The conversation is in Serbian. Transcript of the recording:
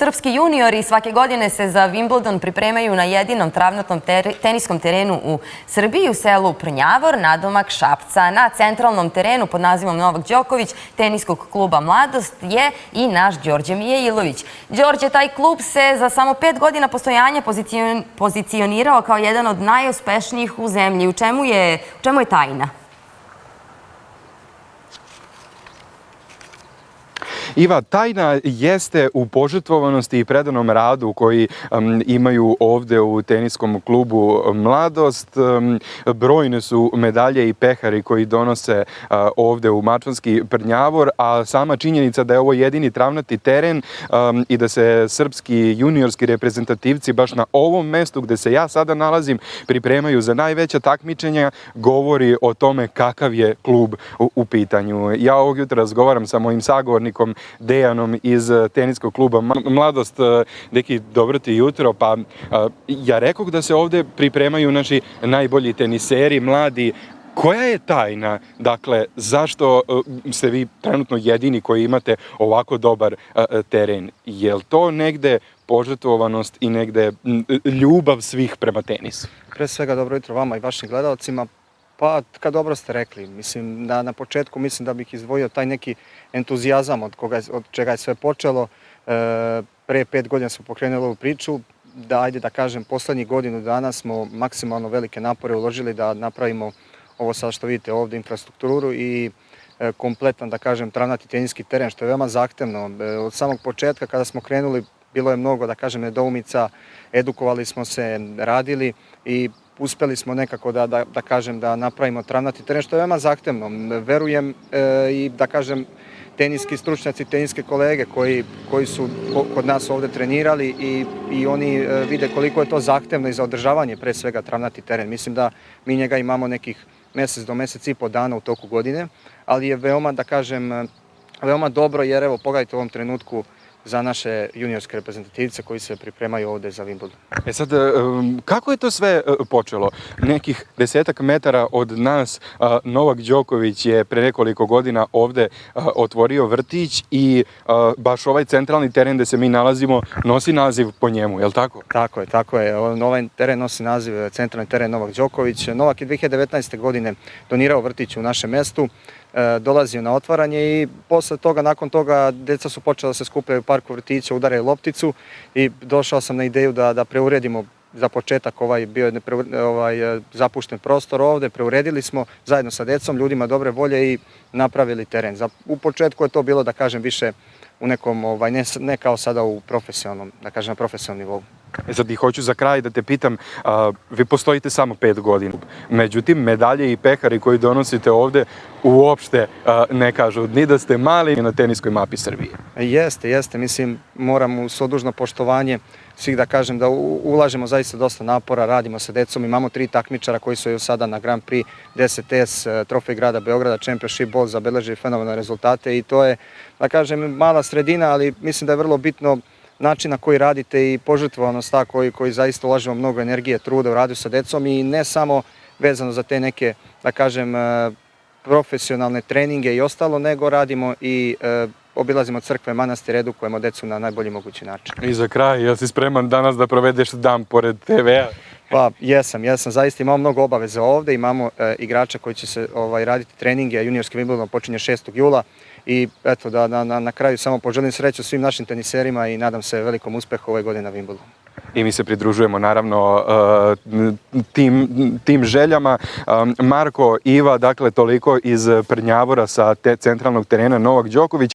Srpski juniori svake godine se za Wimbledon pripremaju na jedinom travnatnom teniskom terenu u Srbiji, u selu Prnjavor, nadomak Šapca. Na centralnom terenu pod nazivom Novak Đoković teniskog kluba Mladost je i naš Đorđe Mijailović. Đorđe, taj klub se za samo 5 godina postojanja pozicionirao kao jedan od najuspešnijih u zemlji. U čemu je tajna? Iva, tajna jeste u požrtvovanosti i predanom radu koji imaju ovde u teniskom klubu Mladost. Brojne su medalje i pehari koji donose ovde u Mačvanski Prnjavor, a sama činjenica da je ovo jedini travnati teren i da se srpski juniorski reprezentativci baš na ovom mestu gde se ja sada nalazim pripremaju za najveća takmičenja govori o tome kakav je klub u pitanju. Ja ovog jutra razgovaram sa mojim sagovornikom Dejanom iz teniskog kluba Mladost. Deki, dobro ti jutro. Pa ja rekoh da se ovde pripremaju naši najbolji teniseri, mladi. Koja je tajna? Dakle, zašto ste vi trenutno jedini koji imate ovako dobar teren? Je li to negde požrtvovanost i negde ljubav svih prema tenisu? Pre svega dobro jutro vama i vašim gledalcima. Pa, kad dobro ste rekli, mislim da na početku mislim da bih izdvojio taj neki entuzijazam od čega je sve počelo. Pre 5 godina smo pokrenuli ovu priču, da ajde da kažem poslednjih godinu dana smo maksimalno velike napore uložili da napravimo ovo sad što vidite ovde, infrastrukturu i kompletan, da kažem, travnati teniski teren, što je veoma zahtevno. Od samog početka kada smo krenuli bilo je mnogo, da kažem, nedoumica, edukovali smo se, radili i uspeli smo nekako da kažem da napravimo travnati teren, što je veoma zahtevno. Verujem i da kažem teniski stručnjaci, teniske kolege koji su kod nas ovde trenirali i oni vide koliko je to zahtevno i za održavanje pre svega travnati teren. Mislim da mi njega imamo nekih mesec do mesec i po dana u toku godine, ali je veoma, da kažem, veoma dobro jer evo pogledajte u ovom trenutku za naše juniorske reprezentativce koji se pripremaju ovde za Wimbledon. E sad, kako je to sve počelo? Nekih 10 metara od nas Novak Đoković je pre nekoliko godina ovde otvorio vrtić i baš ovaj centralni teren gde se mi nalazimo nosi naziv po njemu, je li tako? Tako je. Ovaj teren nosi naziv centralni teren Novak Đoković. Novak je 2019. godine donirao vrtić u našem mestu, dolazio na otvaranje i posle toga, nakon toga, deca su počela da se skupljaju u parku vrtića, udaraju lopticu i došao sam na ideju da preuredimo za početak bio je zapušten prostor ovde, preuredili smo zajedno sa decom, ljudima dobre volje i napravili teren. U početku je to bilo, da kažem, više u nekom, ne kao sada u profesionalnom, da kažem, na profesionalnom nivou. Sad i hoću za kraj da te pitam, vi postojite samo 5 godina, međutim medalje i pehari koji donosite ovde uopšte ne kažu ni da ste mali na teniskoj mapi Srbije. Jeste, mislim moram uz svo dužno poštovanje svih da kažem da ulažemo zaista dosta napora, radimo sa decom, imamo 3 takmičara koji su sada na Grand Prix 10S, Trofej grada Beograda, Championship Ball, zabeležili fenomenalne rezultate i to je, da kažem, mala sredina, ali mislim da je vrlo bitno način na koji radite i požrtvovanost ta koji zaista ulažemo mnogo energije, truda u radu sa decom i ne samo vezano za te neke, da kažem, profesionalne treninge i ostalo, nego radimo i obilazimo crkve, manastire, edukujemo decu na najbolji mogući način. I za kraj, jel si spreman danas da provedeš dan pored TV-a? Pa jesam, zaista imamo mnogo obaveza ovde, imamo igrača koji će se raditi treninge, a juniorski Wimbledon počinje 6. jula i eto da na kraju samo poželim sreću svim našim teniserima i nadam se velikom uspehu ove godine na Wimbledonu. I mi se pridružujemo naravno tim željama. Marko, Iva, dakle toliko iz Prnjavora sa centralnog terena Novak Đoković.